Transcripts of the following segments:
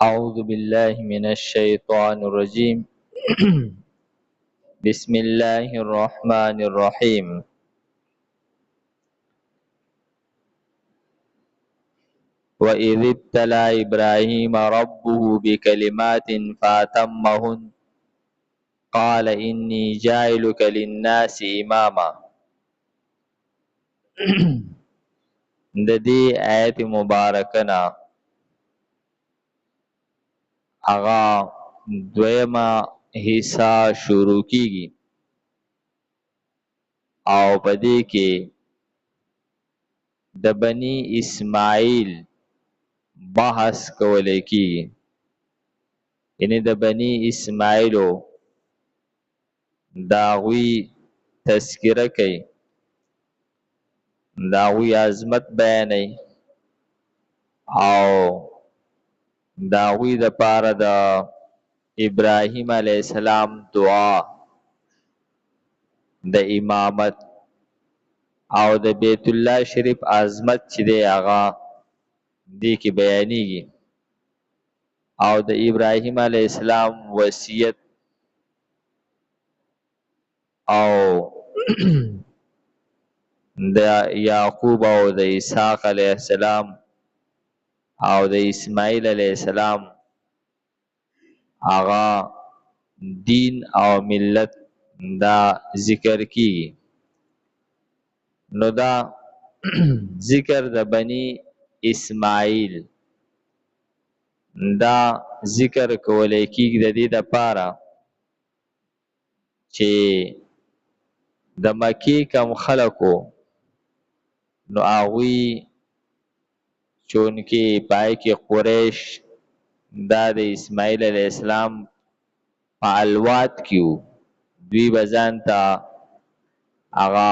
أعوذ بالله من الشيطان الرجيم بسم الله الرحمن الرحيم وإذ ابتلى إبراهيم ربه بكلمات فأتمهن قال إني جاعلك للناس إماما. د دې آیت مبارکه نه هغه دویمه حصہ شروع کیږي او په دې کې د بنی اسماعیل بحث کولای کیږي، یعنی د بنی اسماعیلو داغوی تذکره کوي، داغوی عظمت بیانوي او داغوی د پاره د ابراهیم علیه السلام دعا د امامت او د بیت الله شریف عظمت چې دی هغه دې کې بیانېږي او د ابراهیم علیه السلام وصیت او د یعقوب او د اسحاق علیه السلام او د اسماعیل علیه السلام هغه دین او ملت دا ذکر کیږي. نو دا ذکر د بنی اسماعیل دا ذکر کولای کیږي د دې لپاره چې د مکی کم خلکو نو هغوی چونکې پای کې قریش دا د اسماعیل علیه السلام په الواد کې وو، دوی به ځان ته هغه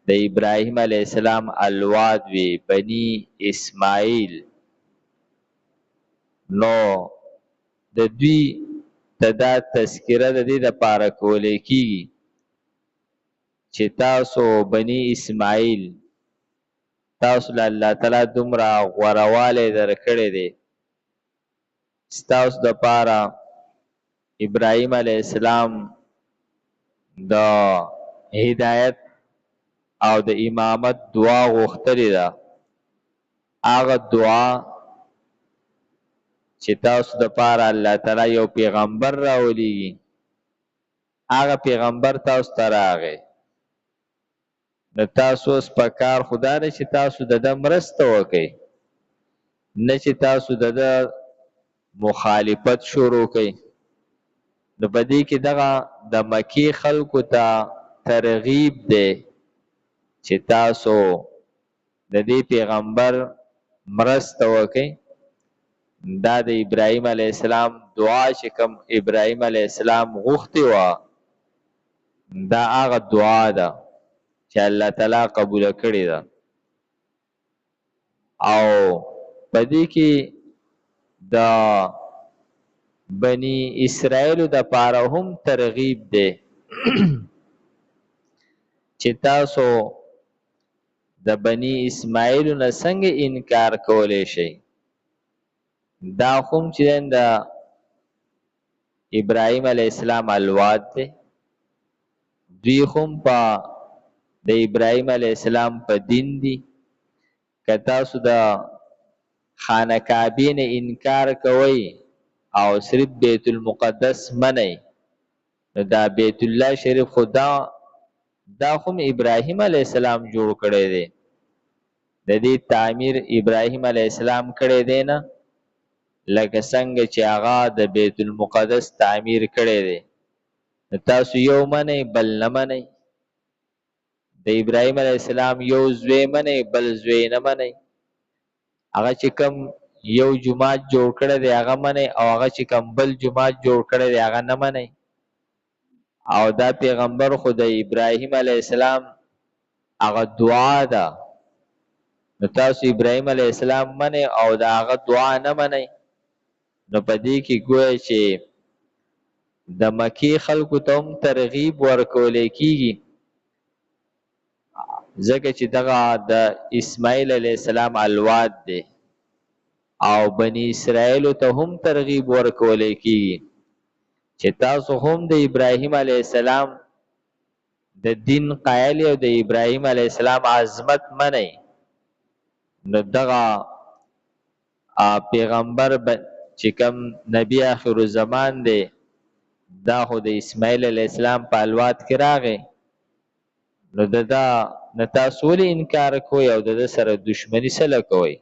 د ابراهیم علیه السلام الواد وی بنی اسماعیل. نو د دوی ته دا تذکره د دې لپاره کولی کیږي چې تاسو بنی اسماعیل تاسو له الله تعالی دومره غوروالی درکړی دی، ستاسو دپاره ابراهیم علیه السلام د هدایت او د امامت دعا غوښتلې ده. هغه دعا چې تاسو دپاره الله تعالی یو پیغمبر راولیږي، هغه پیغمبر تاسو ته راغی، نو تاسو اوس په کار خدا ده چې تاسو د ده مرسته وکئ، نه چې تاسو د ده مخالفت شروع کئ. نو په دې کې دغه د مکې خلکو ته ترغیب دی چې تاسو د دې پیغمبر مرسته وکئ. دا د ابراهیم علیه السلام دعا چې کوم ابراهیم علیه السلام غوښتې وه دا هغه دعا ده چې الله تعالی قبوله کړې ده او په دې کې د بنی اسرائیلو د پاره هم ترغیب دی چې تاسو د بنی اسماعیلو نه څنګه انکار کولی شئ. دا هم چې د ابراهیم علیه السلام الواد دی، دوی هم په د ابراهیم علیه السلام په دین دي. که تاسو د خانه کعبې نه انکار کوئ او صرف بیت المقدس منئ، نو دا بیت الله شریف خو دا هم ابراهیم علیه السلام جوړ کړی دی، د دې تعمیر ابراهیم علیه السلام کړی دی نه، لکه څنګه چې هغه د بیت المقدس تعمیر کړی دی. نو تاسو یو منئ بل نه منئ، د ابراهیم علیه السلام یو زوی منئ بل زوی نه منئ، هغه چې کوم یو جماعت جوړ کړی دی هغه منئ او هغه چې کوم بل جماعت جوړ کړی دی هغه نه منئ. او دا پیغمبر خو د ابراهیم علیه السلام هغه دعا ده، نو تاسو ابراهیم علیه السلام منئ او د هغه دعا نه منئ. نو په دې کې ګویا چې د مکې خلکو ته هم ترغیب ورکولی کیږي، ځکه چې دغه د اسماعیل علیه السلام الواد دی او بنی اسرائیل ته هم ترغیب ورکول کیږي چې تاسو هم د ابراهیم علی السلام د دین قائل او د ابراهیم علی السلام عظمت منئ. نو دغه پیغمبر چې کوم نبی آخر الزمان دی دا خو د اسماعیل علیه السلام په الواد کې راغی، نو دا نه تاسو ولې انکار کوئ او د سره دشمنی سره کوئ؟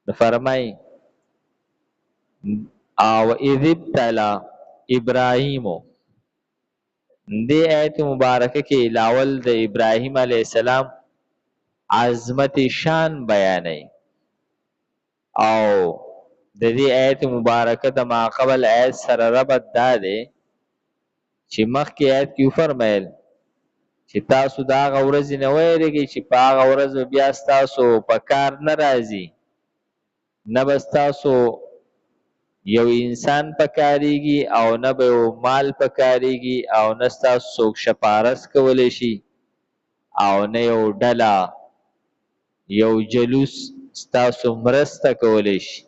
نو فرمای او اذ ابتلا ابراهیم، دې آیت مبارکه کې لاول د ابراهیم علیه السلام عظمت شان بیانای او د دې آیت مبارکه د ما قبل آیت سره ربط دا دی چې مخکې آیت کې فرمایل چې تاسو دا هغه ورځې نه ویریږئ چې په هغه ورځ بیا ستاسو په کار نه راځي، نه به ستاسو یو انسان پکاریږي او نه به یو مال پکاریږي او نه ستاسو څوک شپارس کولی شي او نه یو ډله یو جلوس ستاسو مرسته کولی شي.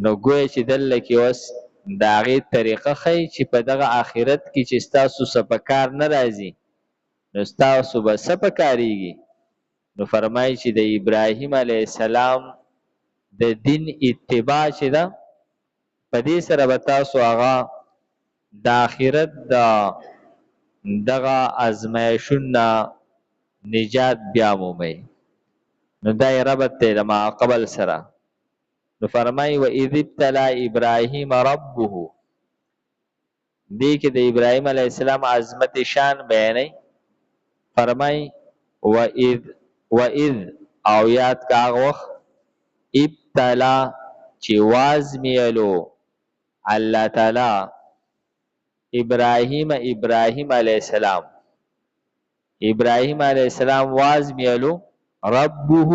نو ګویا چې دلته کې اوس د هغې طریقه ښیي چې په دغه آخرت کې چې ستاسو څه په کار نه راځي نو ستاسو به څه پکاریږي؟ نو فرمایي چې د ابراهیم علیه السلام د دین اتباع چې ده په دې سره به تاسو هغه د آخرت دغه ازمایښتونو نه نجات بیا مومئ. نو دا یې ربط دی د ما قبل سره. نو فرمایي و اذ ابتلا ابراهیم ربه، دې کې د ابراهیم علیه السلام عظمت شان بیانوي. فرمایي و اذ او یاد کا هغه وخت ابتلا چې وازمیلو الله تعالی ابراهیم علیه السلام وازمیلو ربه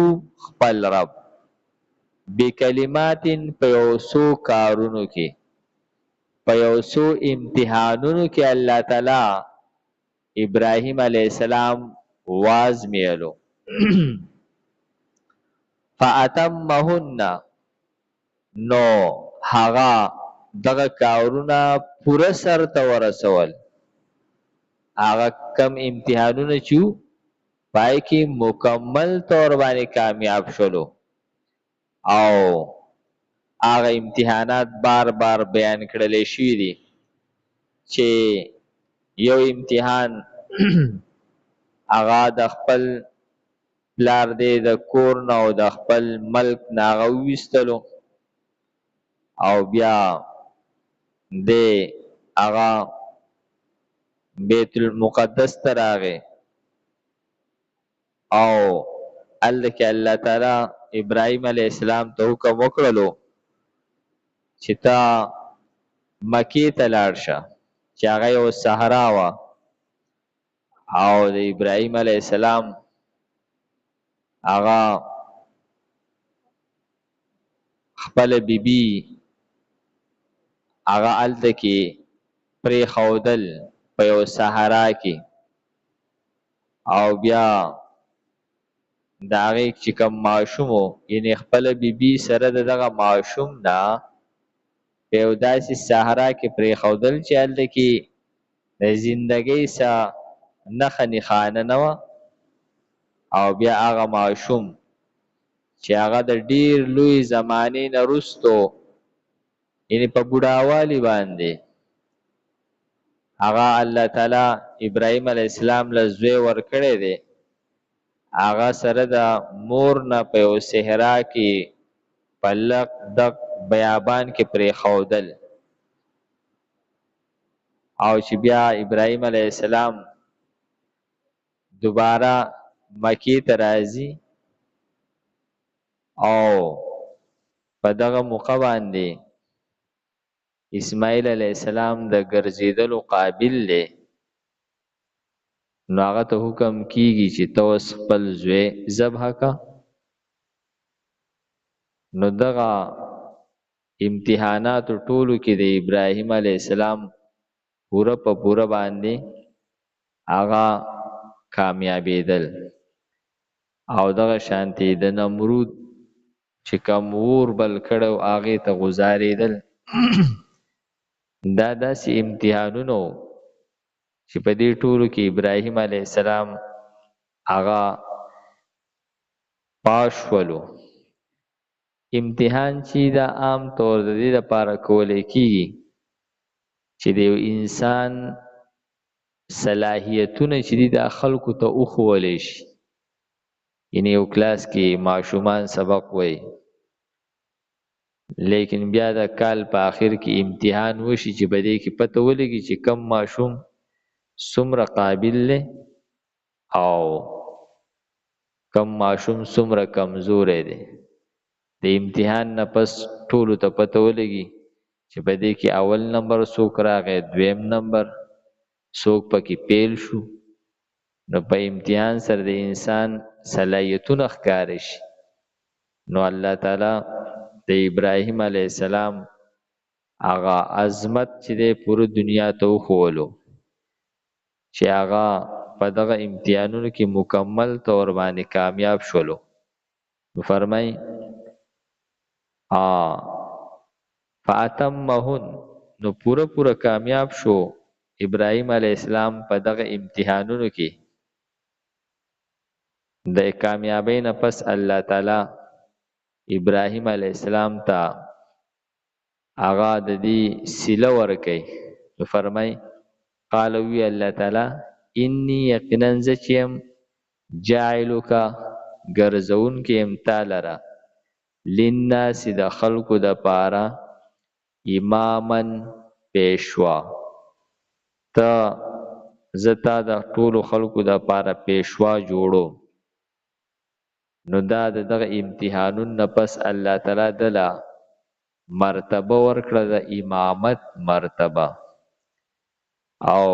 خپل رب بکلمات په یو څو کارونو کې په یو څو امتحانونو کې الله تعالی ابراهیم علیه السلام وازمیلو فاتمهن، نو هغه دغه کارونه پوره سرته ورسول. هغه کم امتحانونه چې پای کې مکمل طور باندې کامیاب شلو او هغه امتحانات بار بار بیان کړل شوي دي چې یو امتحان هغه د خپل پلار دی د کور نه او د خپل ملک نه هغه وویستلو او بیا دی هغه بیت المقدس ته راغی او هلته کې الله تعالی ابراهیم علیه السلام ته حکم وکړلو چې تا مکې ته لاړ شه چې هغه یو صحرا وه او د ابراهیم علیه السلام هغه خپل بیبي هغه هلته کې پرېښودل په یو صحرا کې او بیا د هغې چې کوم ماشوم و یعنې خپله بیبي سره د دغه ماشوم نه په یو داسې صحرا کې پرېښودل چې هلته کې د زندګۍ څه نښه نښانه نه وه او بیا هغه ماشوم چې هغه د ډیر لوی زمانې نه وروستو یعنې په بوډاوالي باندې هغه الله تعالی ابراهیم علیه السلام له زوی ورکړی دی، هغه سره د مور نه په یو صحرا کې په لق دق بیابان کې پرېښودل او چې بیا ابراهیم علیه السلام دوباره مکې ته راځي او په دغه موقع باندې اسماعیل علیه السلام د ګرځېدلو قابل دی، نو هغه ته حکم کیږي چې ته اوس خپل زوی ذبح کا. نو دغه امتحاناتو ټولو کې د ابراهیم علیه السلام پوره په پوره باندې هغه کامیابېدل او دغه شانتې د نمرود چې کوم اور بل کړو هغې ته غزارېدل دا داسې امتحانونه چې په دې ټولو کې ابراهیم علیه السلام هغه پاس شولو. امتحان چې دا عام طور د دې لپاره کولی کېږي چې د یو انسان صلاحیتونه چې دي دا خلکو ته وښولی شي. یعنې یو کلاس کې ماشومان سبق وایي لیکن بیا د کال په آخر کې امتحان وشي چې په دې کې پته ولګي چې کم ماشوم څومره قابل دی او کم ماشوم څومره کمزوری دی. د امتحان نه پس ټولو ته پته ولګي چې په دې کې اول نمبر څوک راغی، دویم نمبر څوک پکې پیل شو. نو په امتحان سره د انسان صلاحیتونه ښکاره شي. نو الله تعالی د ابراهیم علیه السلام هغه عظمت چې دی پوره دنیا ته وښولو چې هغه په دغه امتحانونو کې مکمل طور باندې کامیاب شولو. نو فرمای فاتمهن، نو پوره کامیاب شو ابراهیم علیه السلام په دغه امتحانونو کې. د کامیابی نه پس الله تعالی ابراهیم علیه السلام ته هغه د دې صله ورکوي. نو فرمای قال وی الله تعالی انی یقینا زه چې یم جاعلک ګرځونکی یم تا لره للناس د خلکو دپاره امامن پیشوا. ته زه تا د ټولو خلکو دپاره پیشوا جوړو. نو دا د دغه امتحانون نه پس الله تعالی دله مرتبه ورکړه د امامت مرتبه. او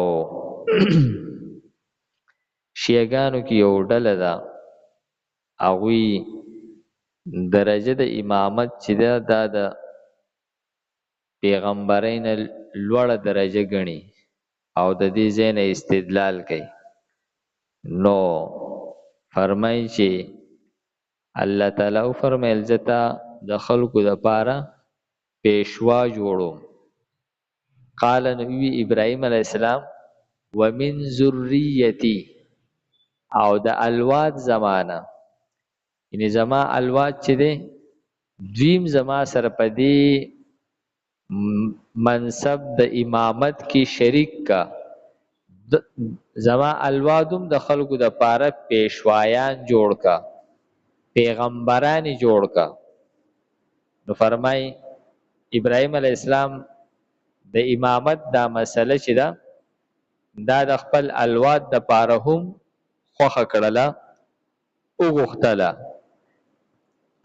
شیعګانو کې یو ډله ده هغوی درجه د امامت چې ده دا د پیغمبرۍ نه لوړه درجه ګڼي او د دې ځای نه استدلال کوي. نو فرمایي چې الله تعالی وفرمیل زه تا د خلکو دپاره پیشوا جوړوم. قال نو وی ابراهیم علیه السلام ومن ذریتی، او د الواد زمانه، یعنی زما الواد چې دی دویم زما سره په دې منصب د امامت کې شریک کا. زما الوادم د خلکو د پاره پیشوایان جوړ کا، پیغمبرانی جوړ کا. نو فرمای ابراهیم علیه السلام د امامت دا مسله چې ده دا د خپل الواد د پاره هم خوښه کړله وغوښتله.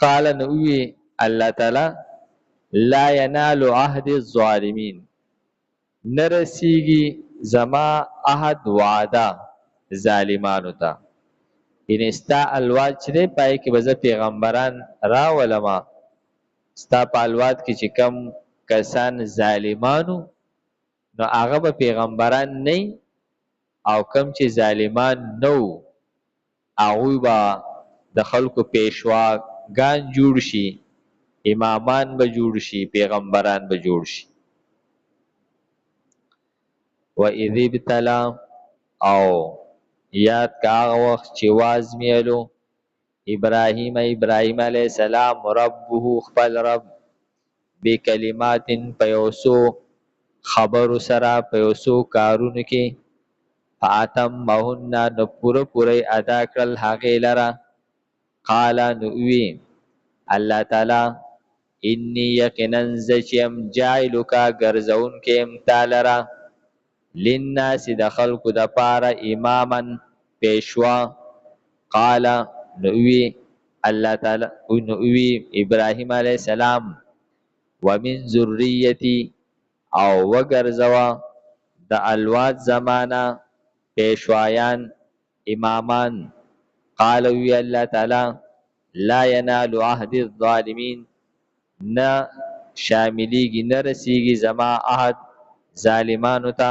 قال نو وی الله تعالی لا ینال عهد الظالمین، نرسیږي زما عهد وعده ظالمانو ته. یعنی ستا الواد چې دی پای کې به زه پیغمبران راولمه، ستا په الواد کې چې کم کسان ظالمانو نو هغه به پیغمبران نه او کم چې ظالمان نو هغوی به د خلکو پیشواګان جوړ شي، امامان به جوړ شي، پیغمبران به جوړ شي. وَإِذِ ابْتَلَى، او یاد کا هغه وخت چې وازمیلو ابراهیم علیه السلام ربه خپل رب بکلمات په یو څو خبرو سره په یو څو کارونو کې فاتمهن، نو پوره ادا کړل هغې لره. قال نو وی الله تعالی انی یقینا زه چې یم جاعلک ګرځونکی یم تا لره للناس د خلکو دپاره اماما پیشوا. قال نو وی الله تعالی نو وی ابراهیم علیه السلام ومن ذریتی، او وګرځوه د الواد زمانه پیشوایان امامان. قال وی الله تعالی لا ینال عهد الظالمین، نه شاملیږي نه رسیږي زما عهد ظالمانو ته.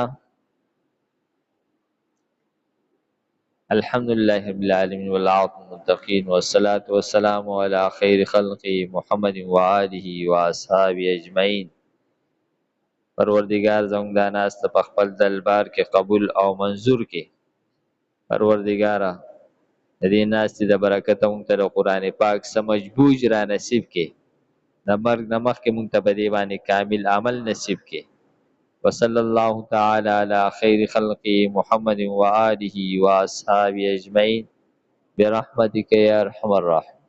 अल्हम्दुलिल्लाहि रब्बिल आलमीन वल आक़िबतु लिल-मुत्तक़ीन वस्सलातु वस्सलामु अला खैरि खल्क़ि मुहम्मदिन व आलिहि व अस्हाबिहि अजमईन। परवरदिगार ज़मूंग दा नास्त په خپل دلبار کې قبول او منظور کې. پروردگارا د دې ناستې د برکته مونږ ته د قرآن پاک سمجبوج را نصیب کې، د مرګ نه مخکې مونږ ته په دې باندې کامل عمل نصیب کې. وصلی الله تعالی علی خیر خلقه محمد و آله و اصحابه اجمعین برحمتک یا ارحم الراحمین.